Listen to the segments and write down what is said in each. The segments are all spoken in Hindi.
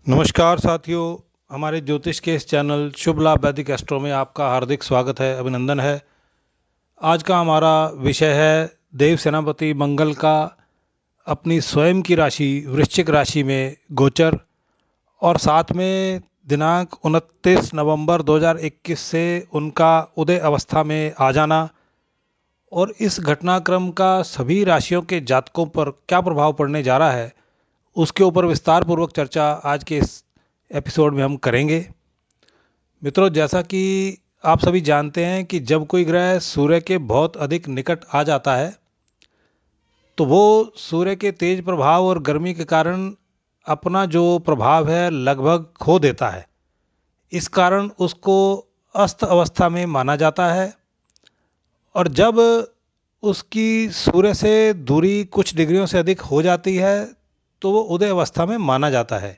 नमस्कार साथियों, हमारे ज्योतिष के इस चैनल शुभ लाभ वैदिक एस्ट्रो में आपका हार्दिक स्वागत है, अभिनंदन है। आज का हमारा विषय है देव सेनापति मंगल का अपनी स्वयं की राशि वृश्चिक राशि में गोचर और साथ में दिनांक 29 नवंबर 2021 से उनका उदय अवस्था में आ जाना और इस घटनाक्रम का सभी राशियों के जातकों पर क्या प्रभाव पड़ने जा रहा है, उसके ऊपर विस्तार पूर्वक चर्चा आज के इस एपिसोड में हम करेंगे। मित्रों, जैसा कि आप सभी जानते हैं कि जब कोई ग्रह सूर्य के बहुत अधिक निकट आ जाता है तो वो सूर्य के तेज प्रभाव और गर्मी के कारण अपना जो प्रभाव है लगभग खो देता है। इस कारण उसको अस्त अवस्था में माना जाता है और जब उसकी सूर्य से दूरी कुछ डिग्रियों से अधिक हो जाती है तो वो उदय अवस्था में माना जाता है।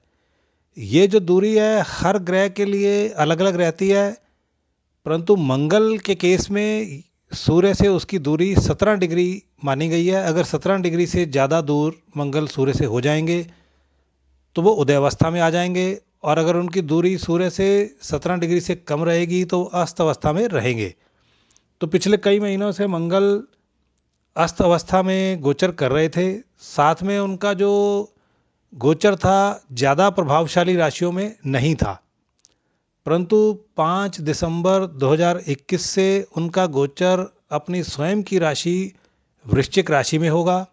ये जो दूरी है हर ग्रह के लिए अलग अलग रहती है, परंतु मंगल के केस में सूर्य से उसकी दूरी 17 डिग्री मानी गई है। अगर 17 डिग्री से ज़्यादा दूर मंगल सूर्य से हो जाएंगे तो वो उदय अवस्था में आ जाएंगे और अगर उनकी दूरी सूर्य से 17 डिग्री से कम रहेगी तो अस्त अवस्था में रहेंगे। तो पिछले कई महीनों से मंगल अस्त अवस्था में गोचर कर रहे थे। साथ में उनका जो गोचर था ज़्यादा प्रभावशाली राशियों में नहीं था, परंतु 5 दिसंबर 2021 से उनका गोचर अपनी स्वयं की राशि वृश्चिक राशि में होगा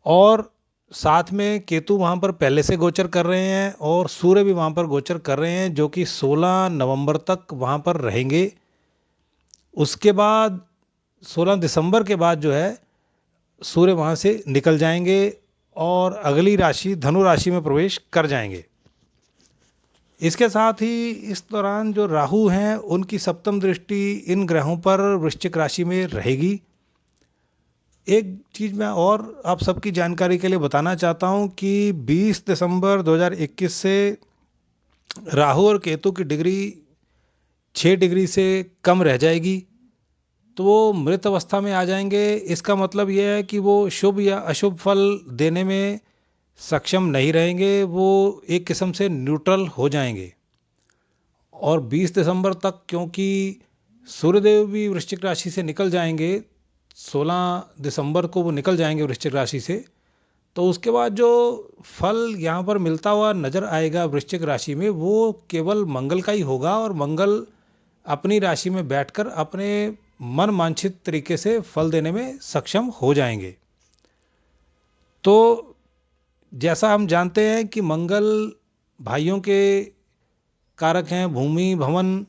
और साथ में केतु वहाँ पर पहले से गोचर कर रहे हैं और सूर्य भी वहाँ पर गोचर कर रहे हैं, जो कि 16 नवंबर तक वहाँ पर रहेंगे। उसके बाद 16 दिसंबर के बाद जो है सूर्य वहाँ से निकल जाएंगे और अगली राशि धनु राशि में प्रवेश कर जाएंगे। इसके साथ ही इस दौरान जो राहु हैं उनकी सप्तम दृष्टि इन ग्रहों पर वृश्चिक राशि में रहेगी। एक चीज़ मैं और आप सबकी जानकारी के लिए बताना चाहता हूँ कि 20 दिसंबर 2021 से राहु और केतु की डिग्री 6 डिग्री से कम रह जाएगी, तो वो मृत अवस्था में आ जाएंगे। इसका मतलब ये है कि वो शुभ या अशुभ फल देने में सक्षम नहीं रहेंगे, वो एक किस्म से न्यूट्रल हो जाएंगे। और 20 दिसंबर तक क्योंकि सूर्यदेव भी वृश्चिक राशि से निकल जाएंगे, 16 दिसंबर को वो निकल जाएंगे वृश्चिक राशि से, तो उसके बाद जो फल यहाँ पर मिलता हुआ नजर आएगा वृश्चिक राशि में वो केवल मंगल का ही होगा और मंगल अपनी राशि में बैठकर अपने मन वांछित तरीके से फल देने में सक्षम हो जाएंगे। तो जैसा हम जानते हैं कि मंगल भाइयों के कारक हैं, भूमि भवन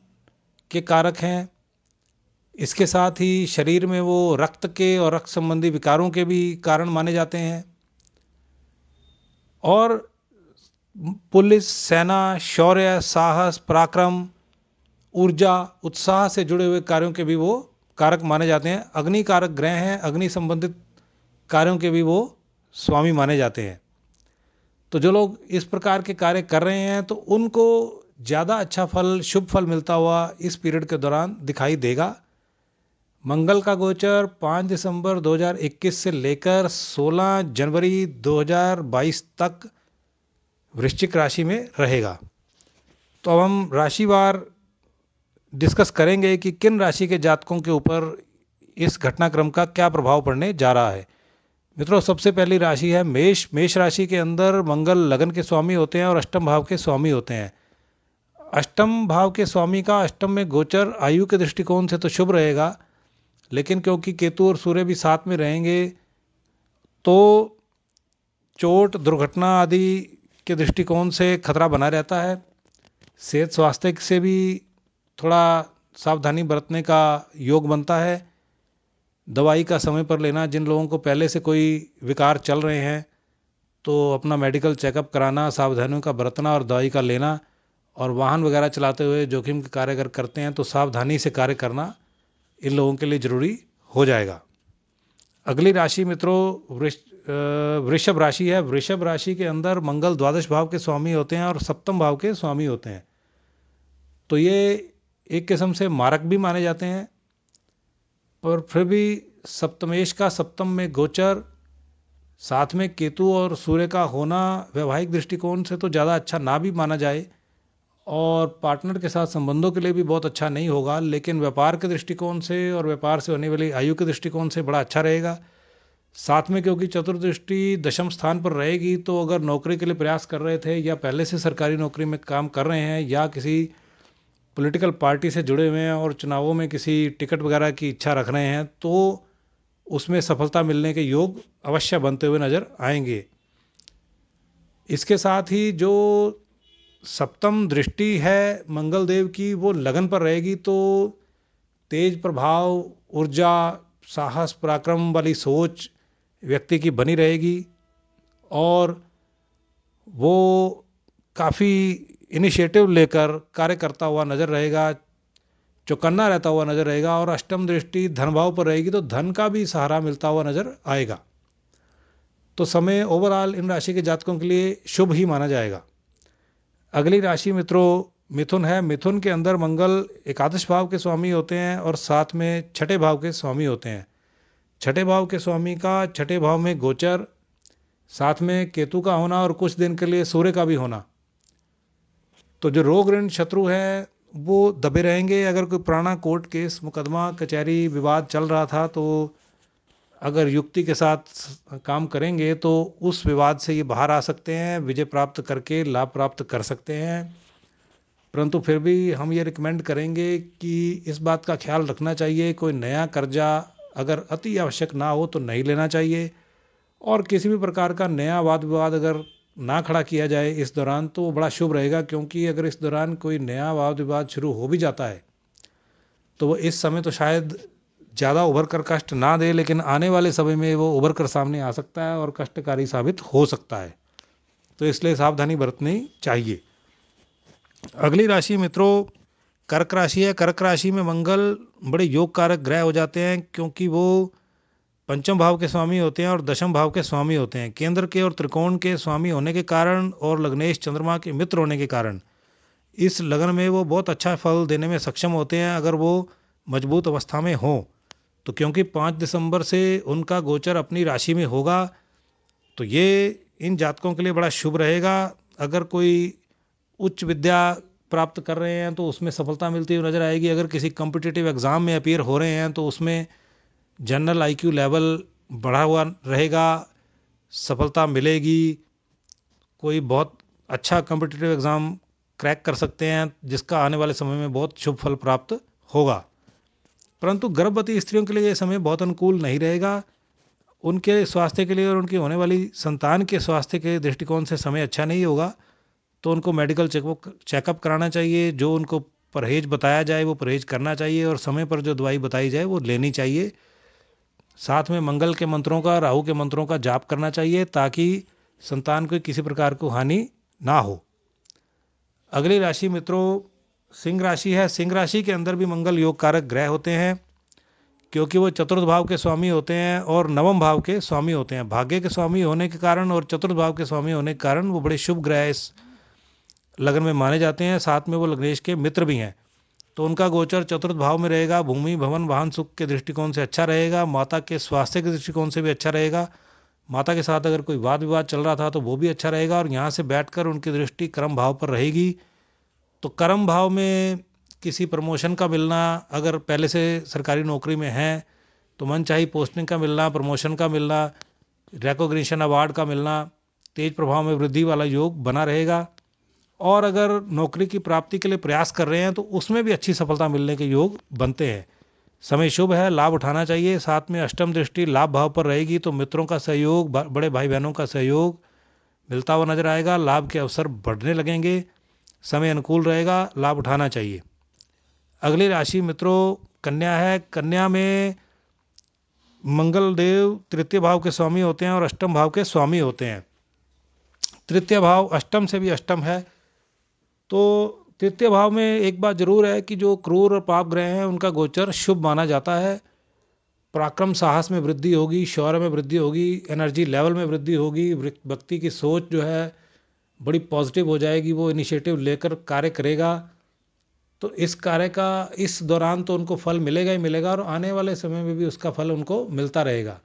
के कारक हैं। इसके साथ ही शरीर में वो रक्त के और रक्त संबंधी विकारों के भी कारण माने जाते हैं और पुलिस, सेना, शौर्य, साहस, पराक्रम, ऊर्जा, उत्साह से जुड़े हुए कार्यों के भी वो कारक माने जाते हैं। अग्नि कारक ग्रह हैं, अग्नि संबंधित कार्यों के भी वो स्वामी माने जाते हैं। तो जो लोग इस प्रकार के कार्य कर रहे हैं तो उनको ज़्यादा अच्छा फल, शुभ फल मिलता हुआ इस पीरियड के दौरान दिखाई देगा। मंगल का गोचर 5 दिसंबर 2021 से लेकर 16 जनवरी 2022 तक वृश्चिक राशि में रहेगा। तो अब हम राशिवार डिस्कस करेंगे कि किन राशि के जातकों के ऊपर इस घटनाक्रम का क्या प्रभाव पड़ने जा रहा है। मित्रों, सबसे पहली राशि है मेष। मेष राशि के अंदर मंगल लगन के स्वामी होते हैं और अष्टम भाव के स्वामी होते हैं। अष्टम भाव के स्वामी का अष्टम में गोचर आयु के दृष्टिकोण से तो शुभ रहेगा, लेकिन क्योंकि केतु और सूर्य भी साथ में रहेंगे तो चोट, दुर्घटना आदि के दृष्टिकोण से खतरा बना रहता है। सेहत स्वास्थ्य से भी थोड़ा सावधानी बरतने का योग बनता है। दवाई का समय पर लेना, जिन लोगों को पहले से कोई विकार चल रहे हैं तो अपना मेडिकल चेकअप कराना, सावधानियों का बरतना और दवाई का लेना। और वाहन वगैरह चलाते हुए जोखिम के कार्य अगर करते हैं तो सावधानी से कार्य करना इन लोगों के लिए जरूरी हो जाएगा। अगली राशि मित्रों वृषभ राशि है। वृषभ राशि के अंदर मंगल द्वादश भाव के स्वामी होते हैं और सप्तम भाव के स्वामी होते हैं, तो ये एक किस्म से मारक भी माने जाते हैं। पर फिर भी सप्तमेश का सप्तम में गोचर साथ में केतु और सूर्य का होना वैवाहिक दृष्टिकोण से तो ज़्यादा अच्छा ना भी माना जाए और पार्टनर के साथ संबंधों के लिए भी बहुत अच्छा नहीं होगा, लेकिन व्यापार के दृष्टिकोण से और व्यापार से होने वाली आयु के दृष्टिकोण से बड़ा अच्छा रहेगा। साथ में क्योंकि चतुर्दृष्टि दशम स्थान पर रहेगी, तो अगर नौकरी के लिए प्रयास कर रहे थे या पहले से सरकारी नौकरी में काम कर रहे हैं या किसी पॉलिटिकल पार्टी से जुड़े हुए हैं और चुनावों में किसी टिकट वगैरह की इच्छा रख रहे हैं, तो उसमें सफलता मिलने के योग अवश्य बनते हुए नजर आएंगे। इसके साथ ही जो सप्तम दृष्टि है मंगल देव की, वो लगन पर रहेगी, तो तेज प्रभाव, ऊर्जा, साहस, पराक्रम वाली सोच व्यक्ति की बनी रहेगी और वो काफ़ी इनिशिएटिव लेकर कार्य करता हुआ नजर रहेगा, चौकन्ना रहता हुआ नजर रहेगा। और अष्टम दृष्टि धन भाव पर रहेगी, तो धन का भी सहारा मिलता हुआ नजर आएगा। तो समय ओवरऑल इन राशि के जातकों के लिए शुभ ही माना जाएगा। अगली राशि मित्रों मिथुन है। मिथुन के अंदर मंगल एकादश भाव के स्वामी होते हैं और साथ में छठे भाव के स्वामी होते हैं। छठे भाव के स्वामी का छठे भाव में गोचर, साथ में केतु का होना और कुछ दिन के लिए सूर्य का भी होना, तो जो रोग ऋण शत्रु है वो दबे रहेंगे। अगर कोई पुराना कोर्ट केस, मुकदमा, कचहरी, विवाद चल रहा था, तो अगर युक्ति के साथ काम करेंगे तो उस विवाद से ये बाहर आ सकते हैं, विजय प्राप्त करके लाभ प्राप्त कर सकते हैं। परंतु फिर भी हम ये रिकमेंड करेंगे कि इस बात का ख्याल रखना चाहिए, कोई नया कर्जा अगर अति आवश्यक ना हो तो नहीं लेना चाहिए, और किसी भी प्रकार का नया वाद विवाद अगर ना खड़ा किया जाए इस दौरान तो वो बड़ा शुभ रहेगा। क्योंकि अगर इस दौरान कोई नया वाद विवाद शुरू हो भी जाता है तो वो इस समय तो शायद ज़्यादा उभर कर कष्ट ना दे, लेकिन आने वाले समय में वो उभर कर सामने आ सकता है और कष्टकारी साबित हो सकता है। तो इसलिए सावधानी बरतनी चाहिए। अगली राशि मित्रों कर्क राशि है। कर्क राशि में मंगल बड़े योग कारक ग्रह हो जाते हैं, क्योंकि वो पंचम भाव के स्वामी होते हैं और दशम भाव के स्वामी होते हैं। केंद्र के और त्रिकोण के स्वामी होने के कारण और लग्नेश चंद्रमा के मित्र होने के कारण इस लगन में वो बहुत अच्छा फल देने में सक्षम होते हैं, अगर वो मजबूत अवस्था में हों। तो क्योंकि 5 दिसंबर से उनका गोचर अपनी राशि में होगा, तो ये इन जातकों के लिए बड़ा शुभ रहेगा। अगर कोई उच्च विद्या प्राप्त कर रहे हैं तो उसमें सफलता मिलती हुई नजर आएगी। अगर किसी कॉम्पिटिटिव एग्ज़ाम में अपीयर हो रहे हैं तो उसमें जनरल आईक्यू लेवल बढ़ा हुआ रहेगा, सफलता मिलेगी। कोई बहुत अच्छा कॉम्पिटिटिव एग्ज़ाम क्रैक कर सकते हैं, जिसका आने वाले समय में बहुत शुभ फल प्राप्त होगा। परंतु गर्भवती स्त्रियों के लिए ये समय बहुत अनुकूल नहीं रहेगा। उनके स्वास्थ्य के लिए और उनकी होने वाली संतान के स्वास्थ्य के दृष्टिकोण से समय अच्छा नहीं होगा, तो उनको मेडिकल चेकअप कराना चाहिए। जो उनको परहेज बताया जाए वो परहेज करना चाहिए और समय पर जो दवाई बताई जाए वो लेनी चाहिए। साथ में मंगल के मंत्रों का, राहु के मंत्रों का जाप करना चाहिए, ताकि संतान को किसी प्रकार को हानि ना हो। अगली राशि मित्रों सिंह राशि है। सिंह राशि के अंदर भी मंगल योग कारक ग्रह होते हैं, क्योंकि वो चतुर्थ भाव के स्वामी होते हैं और नवम भाव के स्वामी होते हैं। भाग्य के स्वामी होने के कारण और चतुर्थ भाव के स्वामी होने के कारण वो बड़े शुभ ग्रह इस लगन में माने जाते हैं। साथ में वो लग्नेश के मित्र भी हैं, तो उनका गोचर चतुर्थ भाव में रहेगा। भूमि, भवन, वाहन, सुख के दृष्टिकोण से अच्छा रहेगा। माता के स्वास्थ्य के दृष्टिकोण से भी अच्छा रहेगा। माता के साथ अगर कोई वाद विवाद चल रहा था तो वो भी अच्छा रहेगा। और यहाँ से बैठकर उनकी दृष्टि कर्म भाव पर रहेगी, तो कर्म भाव में किसी प्रमोशन का मिलना, अगर पहले से सरकारी नौकरी में हैं तो मनचाही पोस्टिंग का मिलना, प्रमोशन का मिलना, रिकॉग्निशन अवार्ड का मिलना, तेज प्रभाव में वृद्धि वाला योग बना रहेगा। और अगर नौकरी की प्राप्ति के लिए प्रयास कर रहे हैं तो उसमें भी अच्छी सफलता मिलने के योग बनते हैं। समय शुभ है, लाभ उठाना चाहिए। साथ में अष्टम दृष्टि लाभ भाव पर रहेगी, तो मित्रों का सहयोग, बड़े भाई बहनों का सहयोग मिलता हुआ नजर आएगा। लाभ के अवसर बढ़ने लगेंगे, समय अनुकूल रहेगा, लाभ उठाना चाहिए। अगली राशि मित्रों कन्या है। कन्या में मंगल देव तृतीय भाव के स्वामी होते हैं और अष्टम भाव के स्वामी होते हैं। तृतीय भाव अष्टम से भी अष्टम है, तो तृतीय भाव में एक बात जरूर है कि जो क्रूर और पाप ग्रह हैं उनका गोचर शुभ माना जाता है। पराक्रम, साहस में वृद्धि होगी, शौर्य में वृद्धि होगी, एनर्जी लेवल में वृद्धि होगी। व्यक्ति की सोच जो है बड़ी पॉजिटिव हो जाएगी, वो इनिशिएटिव लेकर कार्य करेगा। तो इस कार्य का इस दौरान तो उनको फल मिलेगा ही मिलेगा, और आने वाले समय में भी उसका फल उनको मिलता रहेगा।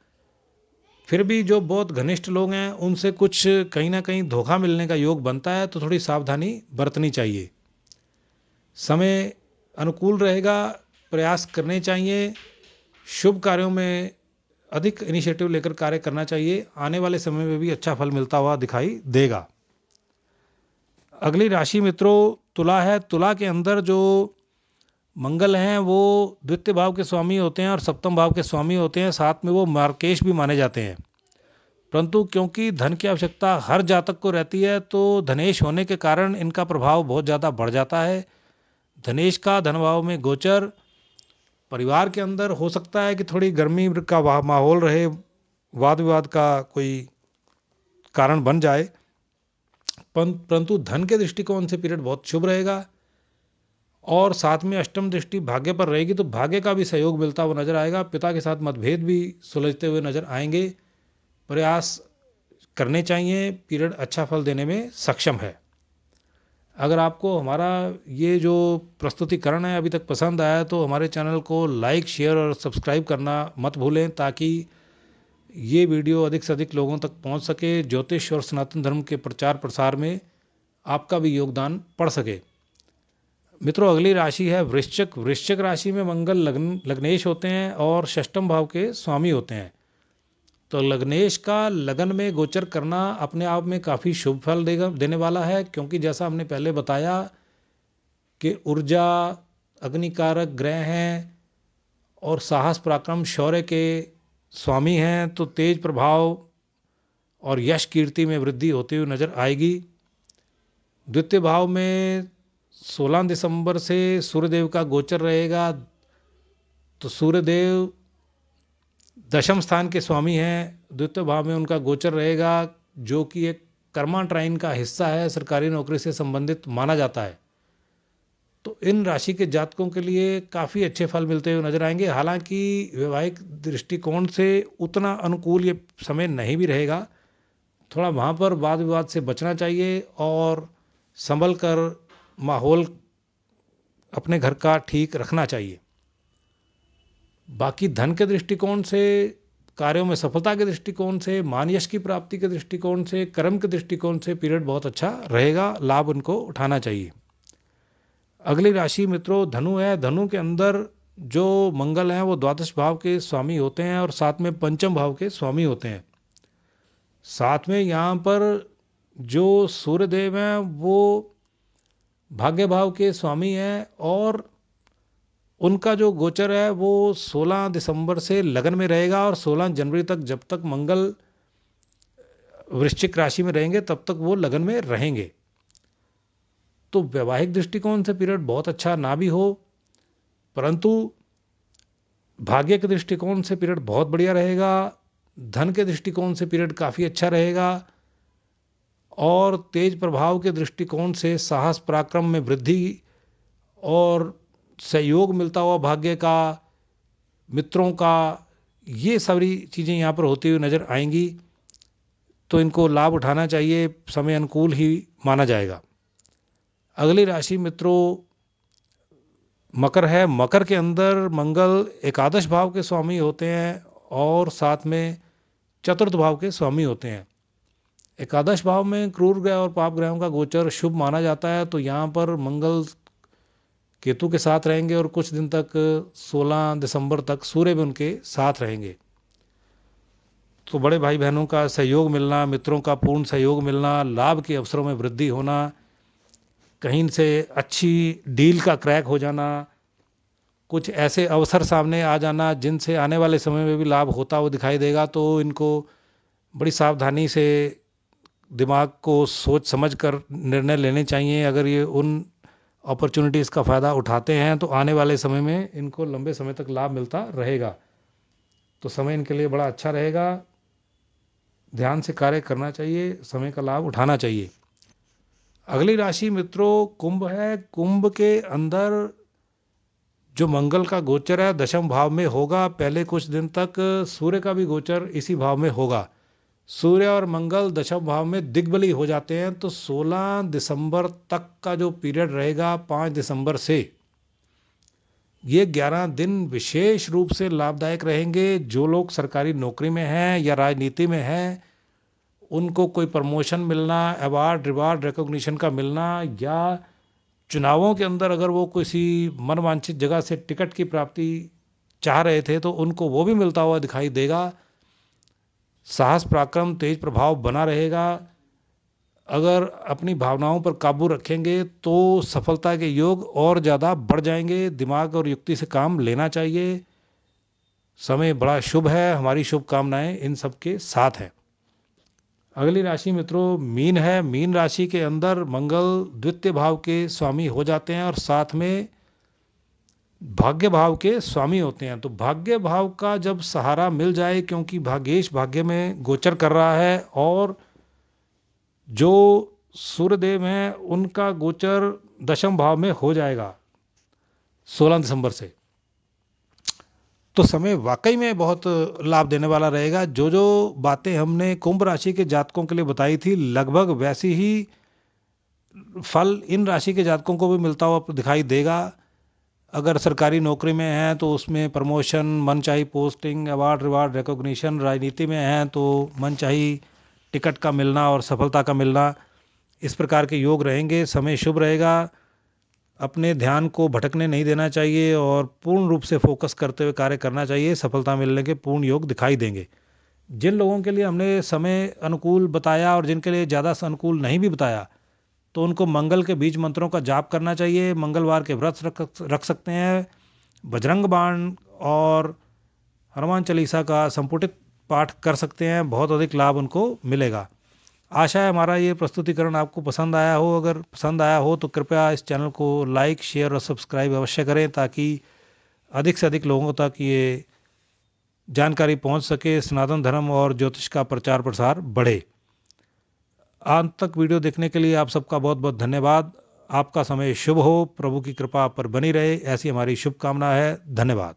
फिर भी जो बहुत घनिष्ठ लोग हैं उनसे कुछ कहीं ना कहीं धोखा मिलने का योग बनता है, तो थोड़ी सावधानी बरतनी चाहिए। समय अनुकूल रहेगा, प्रयास करने चाहिए, शुभ कार्यों में अधिक इनिशिएटिव लेकर कार्य करना चाहिए। आने वाले समय में भी अच्छा फल मिलता हुआ दिखाई देगा। अगली राशि मित्रों तुला है। तुला के अंदर जो मंगल हैं वो द्वितीय भाव के स्वामी होते हैं और सप्तम भाव के स्वामी होते हैं, साथ में वो मार्केश भी माने जाते हैं। परंतु क्योंकि धन की आवश्यकता हर जातक को रहती है, तो धनेश होने के कारण इनका प्रभाव बहुत ज़्यादा बढ़ जाता है। धनेश का धन भाव में गोचर परिवार के अंदर हो सकता है कि थोड़ी गर्मी का माहौल रहे, वाद विवाद का कोई कारण बन जाए, परंतु धन के दृष्टिकोण से पीरियड बहुत शुभ रहेगा। और साथ में अष्टम दृष्टि भाग्य पर रहेगी, तो भाग्य का भी सहयोग मिलता हुआ नजर आएगा। पिता के साथ मतभेद भी सुलझते हुए नजर आएंगे। प्रयास करने चाहिए, पीरियड अच्छा फल देने में सक्षम है। अगर आपको हमारा ये जो प्रस्तुतिकरण है अभी तक पसंद आया, तो हमारे चैनल को लाइक, शेयर और सब्सक्राइब करना मत भूलें, ताकि ये वीडियो अधिक से अधिक लोगों तक पहुंच सके। ज्योतिष और सनातन धर्म के प्रचार प्रसार में आपका भी योगदान पड़ सके। मित्रों अगली राशि है वृश्चिक। वृश्चिक राशि में मंगल लग्नेश होते हैं और षष्ठम भाव के स्वामी होते हैं। तो लग्नेश का लगन में गोचर करना अपने आप में काफ़ी शुभ फल देने वाला है, क्योंकि जैसा हमने पहले बताया कि ऊर्जा अग्निकारक ग्रह हैं और साहस पराक्रम शौर्य के स्वामी हैं, तो तेज प्रभाव और यश कीर्ति में वृद्धि होती हुई नजर आएगी। द्वितीय भाव में 16 दिसंबर से सूर्यदेव का गोचर रहेगा, तो सूर्यदेव दशम स्थान के स्वामी हैं। द्वितीय भाव में उनका गोचर रहेगा, जो कि एक कर्मा ट्राइन का हिस्सा है, सरकारी नौकरी से संबंधित माना जाता है। तो इन राशि के जातकों के लिए काफ़ी अच्छे फल मिलते हुए नजर आएंगे। हालांकि वैवाहिक दृष्टिकोण से उतना अनुकूल ये समय नहीं भी रहेगा, थोड़ा वहाँ पर वाद विवाद से बचना चाहिए और संभल कर माहौल अपने घर का ठीक रखना चाहिए। बाकी धन के दृष्टिकोण से, कार्यों में सफलता के दृष्टिकोण से, मान यश की प्राप्ति के दृष्टिकोण से, कर्म के दृष्टिकोण से पीरियड बहुत अच्छा रहेगा, लाभ उनको उठाना चाहिए। अगली राशि मित्रों धनु है। धनु के अंदर जो मंगल हैं वो द्वादश भाव के स्वामी होते हैं और साथ में पंचम भाव के स्वामी होते हैं। साथ में यहाँ पर जो सूर्यदेव हैं वो भाग्य भाव के स्वामी हैं और उनका जो गोचर है वो 16 दिसंबर से लगन में रहेगा और 16 जनवरी तक, जब तक मंगल वृश्चिक राशि में रहेंगे तब तक वो लगन में रहेंगे। तो वैवाहिक दृष्टिकोण से पीरियड बहुत अच्छा ना भी हो, परंतु भाग्य के दृष्टिकोण से पीरियड बहुत बढ़िया रहेगा। धन के दृष्टिकोण से पीरियड काफ़ी अच्छा रहेगा और तेज प्रभाव के दृष्टिकोण से साहस पराक्रम में वृद्धि और सहयोग मिलता हुआ भाग्य का, मित्रों का, ये सारी चीज़ें यहाँ पर होती हुई नज़र आएंगी। तो इनको लाभ उठाना चाहिए, समय अनुकूल ही माना जाएगा। अगली राशि मित्रों मकर है। मकर के अंदर मंगल एकादश भाव के स्वामी होते हैं और साथ में चतुर्थ भाव के स्वामी होते हैं। एकादश भाव में क्रूर ग्रह और पाप ग्रहों का गोचर शुभ माना जाता है, तो यहाँ पर मंगल केतु के साथ रहेंगे और कुछ दिन तक 16 दिसंबर तक सूर्य भी उनके साथ रहेंगे। तो बड़े भाई बहनों का सहयोग मिलना, मित्रों का पूर्ण सहयोग मिलना, लाभ के अवसरों में वृद्धि होना, कहीं से अच्छी डील का क्रैक हो जाना, कुछ ऐसे अवसर सामने आ जाना जिनसे आने वाले समय में भी लाभ होता हुआ दिखाई देगा। तो इनको बड़ी सावधानी से दिमाग को सोच समझ कर निर्णय लेने चाहिए। अगर ये उन अपॉर्चुनिटीज़ का फ़ायदा उठाते हैं तो आने वाले समय में इनको लंबे समय तक लाभ मिलता रहेगा। तो समय इनके लिए बड़ा अच्छा रहेगा, ध्यान से कार्य करना चाहिए, समय का लाभ उठाना चाहिए। अगली राशि मित्रों कुंभ है। कुंभ के अंदर जो मंगल का गोचर है दशम भाव में होगा। पहले कुछ दिन तक सूर्य का भी गोचर इसी भाव में होगा। सूर्य और मंगल दशम भाव में दिग्बली हो जाते हैं, तो 16 दिसंबर तक का जो पीरियड रहेगा 5 दिसंबर से, ये 11 दिन विशेष रूप से लाभदायक रहेंगे। जो लोग सरकारी नौकरी में हैं या राजनीति में हैं, उनको कोई प्रमोशन मिलना, अवार्ड रिवार्ड रिकॉग्निशन का मिलना, या चुनावों के अंदर अगर वो किसी मनवांछित जगह से टिकट की प्राप्ति चाह रहे थे तो उनको वो भी मिलता हुआ दिखाई देगा। साहस पराक्रम तेज प्रभाव बना रहेगा। अगर अपनी भावनाओं पर काबू रखेंगे तो सफलता के योग और ज़्यादा बढ़ जाएंगे। दिमाग और युक्ति से काम लेना चाहिए। समय बड़ा शुभ है। हमारी शुभकामनाएं इन सब के साथ हैं। अगली राशि मित्रों मीन है। मीन राशि के अंदर मंगल द्वितीय भाव के स्वामी हो जाते हैं और साथ में भाग्य भाव के स्वामी होते हैं। तो भाग्य भाव का जब सहारा मिल जाए, क्योंकि भाग्येश भाग्य में गोचर कर रहा है और जो सूर्यदेव हैं उनका गोचर दशम भाव में हो जाएगा 16 दिसंबर से, तो समय वाकई में बहुत लाभ देने वाला रहेगा। जो जो बातें हमने कुंभ राशि के जातकों के लिए बताई थी, लगभग वैसी ही फल इन राशि के जातकों को भी मिलता हुआ दिखाई देगा। अगर सरकारी नौकरी में हैं तो उसमें प्रमोशन, मनचाही पोस्टिंग, अवार्ड रिवार्ड रिकॉग्निशन, राजनीति में हैं तो मनचाही टिकट का मिलना और सफलता का मिलना, इस प्रकार के योग रहेंगे। समय शुभ रहेगा। अपने ध्यान को भटकने नहीं देना चाहिए और पूर्ण रूप से फोकस करते हुए कार्य करना चाहिए। सफलता मिलने के पूर्ण योग दिखाई देंगे। जिन लोगों के लिए हमने समय अनुकूल बताया और जिनके लिए ज़्यादा अनुकूल नहीं भी बताया, तो उनको मंगल के बीज मंत्रों का जाप करना चाहिए। मंगलवार के व्रत रख सकते हैं। बजरंग बाण और हनुमान चालीसा का संपुटित पाठ कर सकते हैं। बहुत अधिक लाभ उनको मिलेगा। आशा है हमारा ये प्रस्तुतिकरण आपको पसंद आया हो। अगर पसंद आया हो तो कृपया इस चैनल को लाइक, शेयर और सब्सक्राइब अवश्य करें, ताकि अधिक से अधिक लोगों तक ये जानकारी पहुंच सके। सनातन धर्म और ज्योतिष का प्रचार प्रसार बढ़े। अंत तक वीडियो देखने के लिए आप सबका बहुत बहुत धन्यवाद। आपका समय शुभ हो। प्रभु की कृपा आप पर बनी रहे, ऐसी हमारी शुभकामना है। धन्यवाद।